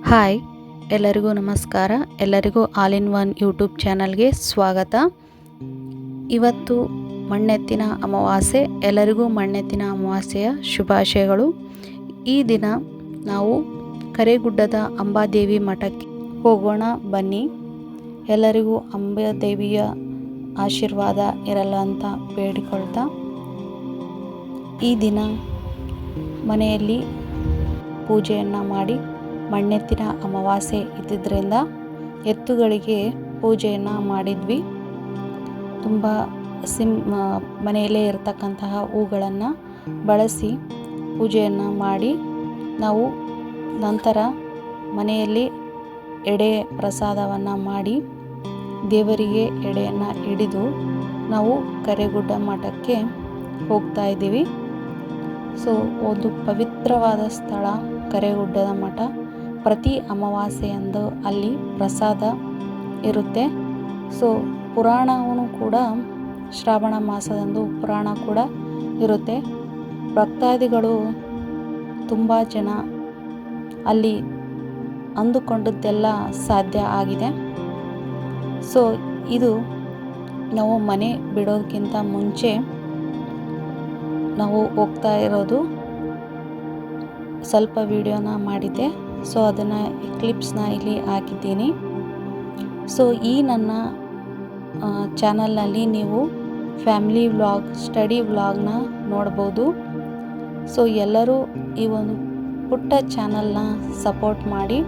Hi, ಎಲ್ಲರಿಗೂ ನಮಸ್ಕಾರ. ಎಲ್ಲರಿಗೂ ಆಲ್ ಇನ್ ಒನ್ ಯೂಟ್ಯೂಬ್ ಚಾನಲ್ಗೆ ಸ್ವಾಗತ. ಇವತ್ತು ಮಣ್ಣೆತ್ತಿನ ಅಮಾವಾಸ್ಯೆ. ಎಲ್ಲರಿಗೂ ಮಣ್ಣೆತ್ತಿನ ಅಮಾವಾಸ್ಯೆಯ ಶುಭಾಶಯಗಳು. ಈ ದಿನ ನಾವು ಕರೇಗುಡ್ಡದ ಅಂಬಾದೇವಿ ಮಠಕ್ಕೆ ಹೋಗೋಣ ಬನ್ನಿ. ಎಲ್ಲರಿಗೂ ಅಂಬಾದೇವಿಯ ಆಶೀರ್ವಾದ ಇರಲ್ಲ ಅಂತ ಬೇಡಿಕೊಳ್ತಾ, ಈ ದಿನ ಮನೆಯಲ್ಲಿ ಪೂಜೆಯನ್ನು ಮಾಡಿ, ಮಣ್ಣೆತ್ತಿನ ಅಮಾವಾಸ್ಯೆ ಇದ್ದಿದ್ದರಿಂದ ಎತ್ತುಗಳಿಗೆ ಪೂಜೆಯನ್ನು ಮಾಡಿದ್ವಿ. ತುಂಬ ಮನೆಯಲ್ಲೇ ಇರತಕ್ಕಂತಹ ಹೂಗಳನ್ನು ಬಳಸಿ ಪೂಜೆಯನ್ನು ಮಾಡಿ, ನಾವು ನಂತರ ಮನೆಯಲ್ಲಿ ಎಡೆ ಪ್ರಸಾದವನ್ನು ಮಾಡಿ ದೇವರಿಗೆ ಎಡೆಯನ್ನು ಹಿಡಿದು ನಾವು ಕರೇಗುಡ್ಡ ಮಠಕ್ಕೆ ಹೋಗ್ತಾ ಇದ್ದೀವಿ. ಸೊ ಒಂದು ಪವಿತ್ರವಾದ ಸ್ಥಳ ಕರೇಗುಡ್ಡದ ಮಠ. ಪ್ರತಿ ಅಮಾವಾಸ್ಯೆಯಂದು ಅಲ್ಲಿ ಪ್ರಸಾದ ಇರುತ್ತೆ. ಸೊ ಪುರಾಣವೂ ಕೂಡ ಶ್ರಾವಣ ಮಾಸದಂದು ಪುರಾಣ ಕೂಡ ಇರುತ್ತೆ. ಭಕ್ತಾದಿಗಳು ತುಂಬ ಜನ ಅಲ್ಲಿ ಅಂದುಕೊಂಡದ್ದೆಲ್ಲ ಸಾಧ್ಯ ಆಗಿದೆ. ಸೊ ಇದು ನಾವು ಮನೆ ಬಿಡೋದಕ್ಕಿಂತ ಮುಂಚೆ ನಾವು ಹೋಗ್ತಾ ಇರೋದು ಸ್ವಲ್ಪ ವಿಡಿಯೋನ ಮಾಡಿದ್ದೆ. ಸೊ ಅದನ್ನು ಕ್ಲಿಪ್ಸ್ನ ಇಲ್ಲಿ ಹಾಕಿದ್ದೀನಿ. ಸೊ ಈ ನನ್ನ ಚಾನಲ್ನಲ್ಲಿ ನೀವು ಫ್ಯಾಮಿಲಿ ವ್ಲಾಗ್, ಸ್ಟಡಿ ವ್ಲಾಗ್ನ ನೋಡ್ಬೋದು. ಸೊ ಎಲ್ಲರೂ ಈ ಒಂದು ಪುಟ್ಟ ಚಾನಲ್ನ ಸಪೋರ್ಟ್ ಮಾಡಿ.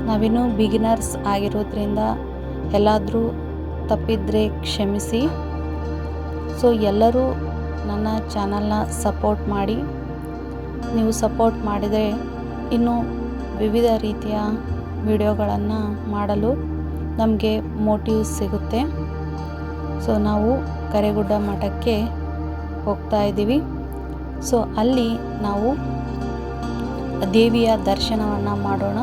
ನಾವಿನ್ನೂ ಬಿಗಿನರ್ಸ್ ಆಗಿರೋದ್ರಿಂದ ಎಲ್ಲಾದರೂ ತಪ್ಪಿದರೆ ಕ್ಷಮಿಸಿ. ಸೊ ಎಲ್ಲರೂ ನನ್ನ ಚಾನಲ್ನ ಸಪೋರ್ಟ್ ಮಾಡಿ. ನೀವು ಸಪೋರ್ಟ್ ಮಾಡಿದರೆ ಇನ್ನೂ ವಿವಿಧ ರೀತಿಯ ವಿಡಿಯೋಗಳನ್ನು ಮಾಡಲು ನಮಗೆ ಮೋಟಿವ್ ಸಿಗುತ್ತೆ. ಸೊ ನಾವು ಕರೇಗುಡ್ಡ ಮಠಕ್ಕೆ ಹೋಗ್ತಾ ಇದ್ದೀವಿ. ಸೊ ಅಲ್ಲಿ ನಾವು ದೇವಿಯ ದರ್ಶನವನ್ನು ಮಾಡೋಣ,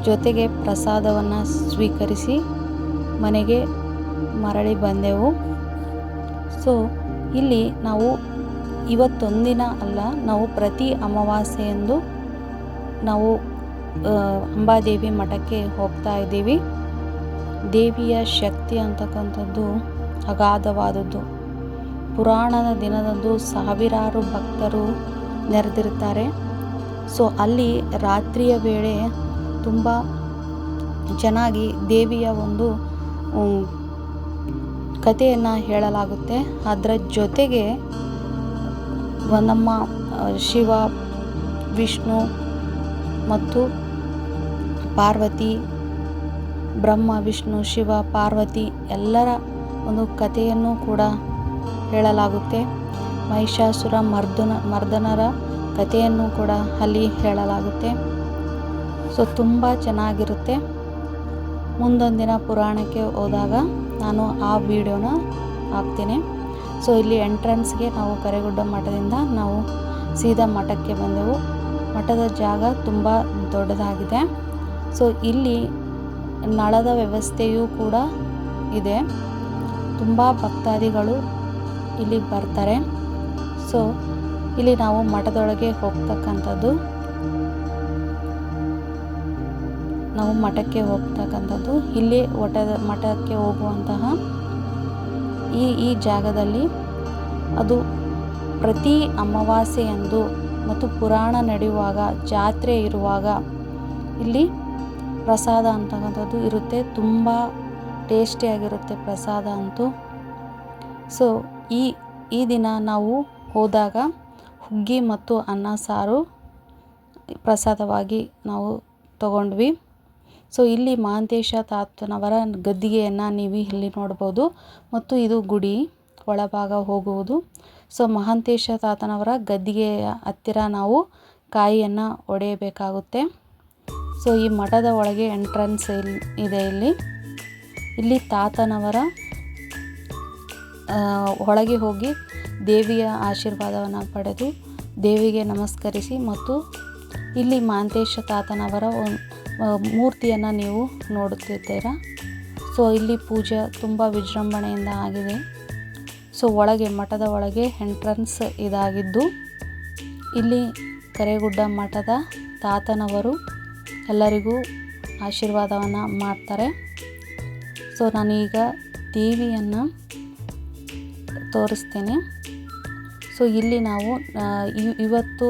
ಜೊತೆಗೆ ಪ್ರಸಾದವನ್ನು ಸ್ವೀಕರಿಸಿ ಮನೆಗೆ ಮರಳಿ ಬಂದೆವು. ಸೊ ಇಲ್ಲಿ ನಾವು ಇವತ್ತೊಂದಿನ ಅಲ್ಲ, ನಾವು ಪ್ರತಿ ಅಮಾವಾಸ್ಯೆಯಂದು ನಾವು ಅಂಬಾದೇವಿ ಮಠಕ್ಕೆ ಹೋಗ್ತಾ ಇದ್ದೀವಿ. ದೇವಿಯ ಶಕ್ತಿ ಅಂತಕ್ಕಂಥದ್ದು ಅಗಾಧವಾದದ್ದು. ಪುರಾಣದ ದಿನದಂದು ಸಾವಿರಾರು ಭಕ್ತರು ನೆರೆದಿರ್ತಾರೆ. ಸೊ ಅಲ್ಲಿ ರಾತ್ರಿಯ ವೇಳೆ ತುಂಬ ಚೆನ್ನಾಗಿ ದೇವಿಯ ಒಂದು ಕಥೆಯನ್ನು ಹೇಳಲಾಗುತ್ತೆ. ಅದರ ಜೊತೆಗೆ ನಮ್ಮ ಶಿವ, ವಿಷ್ಣು ಮತ್ತು ಪಾರ್ವತಿ, ಬ್ರಹ್ಮ, ವಿಷ್ಣು, ಶಿವ, ಪಾರ್ವತಿ ಎಲ್ಲರ ಒಂದು ಕಥೆಯನ್ನು ಕೂಡ ಹೇಳಲಾಗುತ್ತೆ. ಮಹಿಷಾಸುರ ಮರ್ದನರ ಕಥೆಯನ್ನು ಕೂಡ ಅಲ್ಲಿ ಹೇಳಲಾಗುತ್ತೆ. ಸೊ ತುಂಬ ಚೆನ್ನಾಗಿರುತ್ತೆ. ಮುಂದೊಂದಿನ ಪುರಾಣಕ್ಕೆ ಹೋದಾಗ ನಾನು ಆ ವಿಡಿಯೋನ ಹಾಕ್ತೀನಿ. ಸೊ ಇಲ್ಲಿ ಎಂಟ್ರೆನ್ಸ್ಗೆ ನಾವು ಕರೇಗುಡ್ಡ ಮಠದಿಂದ ನಾವು ಸೀದಾ ಮಠಕ್ಕೆ ಬಂದೆವು. ಮಠದ ಜಾಗ ತುಂಬ ದೊಡ್ಡದಾಗಿದೆ. ಸೊ ಇಲ್ಲಿ ನಳದ ವ್ಯವಸ್ಥೆಯೂ ಕೂಡ ಇದೆ. ತುಂಬ ಭಕ್ತಾದಿಗಳು ಇಲ್ಲಿ ಬರ್ತಾರೆ. ಸೊ ಇಲ್ಲಿ ನಾವು ಮಠದೊಳಗೆ ಹೋಗ್ತಕ್ಕಂಥದ್ದು, ಇಲ್ಲಿ ಮಠಕ್ಕೆ ಹೋಗುವಂತಹ ಈ ಜಾಗದಲ್ಲಿ ಅದು ಪ್ರತಿ ಅಮಾವಾಸ್ಯೆಯಂದು ಮತ್ತು ಪುರಾಣ ನಡೆಯುವಾಗ, ಜಾತ್ರೆ ಇರುವಾಗ ಇಲ್ಲಿ ಪ್ರಸಾದ ಅಂತಕ್ಕಂಥದ್ದು ಇರುತ್ತೆ. ತುಂಬ ಟೇಸ್ಟಿಯಾಗಿರುತ್ತೆ ಪ್ರಸಾದ ಅಂತೂ. ಸೊ ಈ ದಿನ ನಾವು ಹೋದಾಗ ಹುಗ್ಗಿ ಮತ್ತು ಅನ್ನ ಸಾರು ಪ್ರಸಾದವಾಗಿ ನಾವು ತಗೊಂಡ್ವಿ. ಸೊ ಇಲ್ಲಿ ಮಹಾಂತೇಶ ತಾತನವರ ಗದ್ದಿಗೆಯನ್ನು ನೀವು ಇಲ್ಲಿ ನೋಡ್ಬೋದು. ಮತ್ತು ಇದು ಗುಡಿ ಒಳಭಾಗ ಹೋಗುವುದು. ಸೊ ಮಹಾಂತೇಶ ತಾತನವರ ಗದ್ದಿಗೆಯ ಹತ್ತಿರ ನಾವು ಕಾಯಿಯನ್ನು ಒಡೆಯಬೇಕಾಗುತ್ತೆ. ಸೊ ಈ ಮಠದ ಒಳಗೆ ಎಂಟ್ರೆನ್ಸ್ ಇದೆ. ಇಲ್ಲಿ ತಾತನವರ ಒಳಗೆ ಹೋಗಿ ದೇವಿಯ ಆಶೀರ್ವಾದವನ್ನು ಪಡೆದು ದೇವಿಗೆ ನಮಸ್ಕರಿಸಿ, ಮತ್ತು ಇಲ್ಲಿ ಮಹಾಂತೇಶ ತಾತನವರ ಮೂರ್ತಿಯನ್ನು ನೀವು ನೋಡುತ್ತಿದ್ದೀರಾ. ಸೊ ಇಲ್ಲಿ ಪೂಜೆ ತುಂಬ ವಿಜೃಂಭಣೆಯಿಂದ ಆಗಿದೆ. ಸೊ ಒಳಗೆ, ಮಠದ ಒಳಗೆ ಎಂಟ್ರೆನ್ಸ್ ಇದಾಗಿದ್ದು, ಇಲ್ಲಿ ಕರೇಗುಡ್ಡ ಮಠದ ತಾತನವರು ಎಲ್ಲರಿಗೂ ಆಶೀರ್ವಾದವನ್ನು ಮಾಡ್ತಾರೆ. ಸೊ ನಾನೀಗ ದೇವಿಯನ್ನು ತೋರಿಸ್ತೇನೆ. ಸೊ ಇಲ್ಲಿ ನಾವು ಇವತ್ತು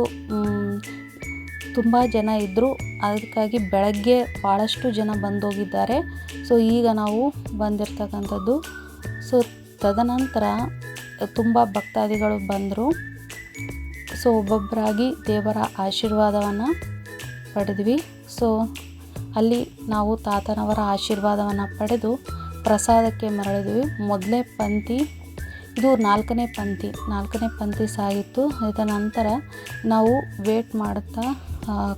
ತುಂಬ ಜನ ಇದ್ದರು, ಅದಕ್ಕಾಗಿ ಬೆಳಗ್ಗೆ ಭಾಳಷ್ಟು ಜನ ಬಂದೋಗಿದ್ದಾರೆ. ಸೊ ಈಗ ನಾವು ಬಂದಿರ್ತಕ್ಕಂಥದ್ದು. ಸೊ ತದನಂತರ ತುಂಬ ಭಕ್ತಾದಿಗಳು ಬಂದರು. ಸೊ ಒಬ್ಬೊಬ್ಬರಾಗಿ ದೇವರ ಆಶೀರ್ವಾದವನ್ನು ಪಡೆದ್ವಿ. ಸೊ ಅಲ್ಲಿ ನಾವು ತಾತನವರ ಆಶೀರ್ವಾದವನ್ನು ಪಡೆದು ಪ್ರಸಾದಕ್ಕೆ ಮರಳಿದ್ವಿ. ಮೊದಲನೇ ಪಂಕ್ತಿ, ಇದು ನಾಲ್ಕನೇ ಪಂಕ್ತಿ ಸಾಗಿತ್ತು. ಇದರ ನಂತರ ನಾವು ವೇಟ್ ಮಾಡ್ತಾ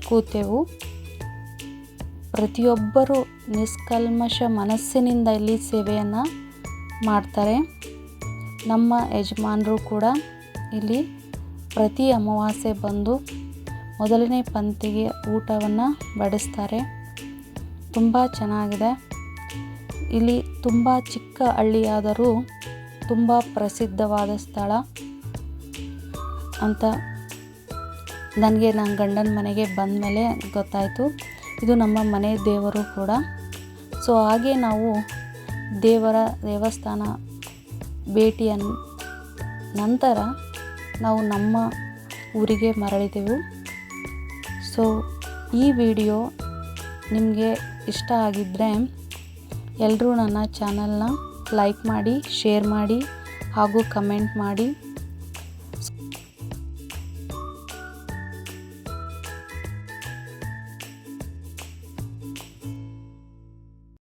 ಕೂತೆವು. ಪ್ರತಿಯೊಬ್ಬರು ನಿಷ್ಕಲ್ಮಶ ಮನಸ್ಸಿನಿಂದ ಇಲ್ಲಿ ಸೇವೆಯನ್ನು ಮಾಡ್ತಾರೆ. ನಮ್ಮ ಯಜಮಾನರು ಕೂಡ ಇಲ್ಲಿ ಪ್ರತಿ ಅಮಾವಾಸ್ಯೆ ಬಂದು ಮೊದಲನೇ ಪಂಕ್ತಿಗೆ ಊಟವನ್ನು ಬಡಿಸ್ತಾರೆ. ತುಂಬ ಚೆನ್ನಾಗಿದೆ. ಇಲ್ಲಿ ತುಂಬ ಚಿಕ್ಕ ಹಳ್ಳಿಯಾದರೂ ತುಂಬ ಪ್ರಸಿದ್ಧವಾದ ಸ್ಥಳ ಅಂತ ನನಗೆ ನನ್ನ ಗಂಡನ ಮನೆಗೆ ಬಂದ ಮೇಲೆ ಗೊತ್ತಾಯಿತು. ಇದು ನಮ್ಮ ಮನೆ ದೇವರು ಕೂಡ. ಸೊ ಹಾಗೆ ನಾವು ದೇವಸ್ಥಾನ ಭೇಟಿಯ ನಂತರ ನಾವು ನಮ್ಮ ಊರಿಗೆ ಮರಳಿದೆವು. ಸೊ ಈ ವಿಡಿಯೋ ನಿಮಗೆ ಇಷ್ಟ ಆಗಿದ್ದರೆ ಎಲ್ಲರೂ ನನ್ನ ಚಾನಲ್ನ ಲೈಕ್ ಮಾಡಿ, ಶೇರ್ ಮಾಡಿ ಹಾಗೂ ಕಮೆಂಟ್ ಮಾಡಿ.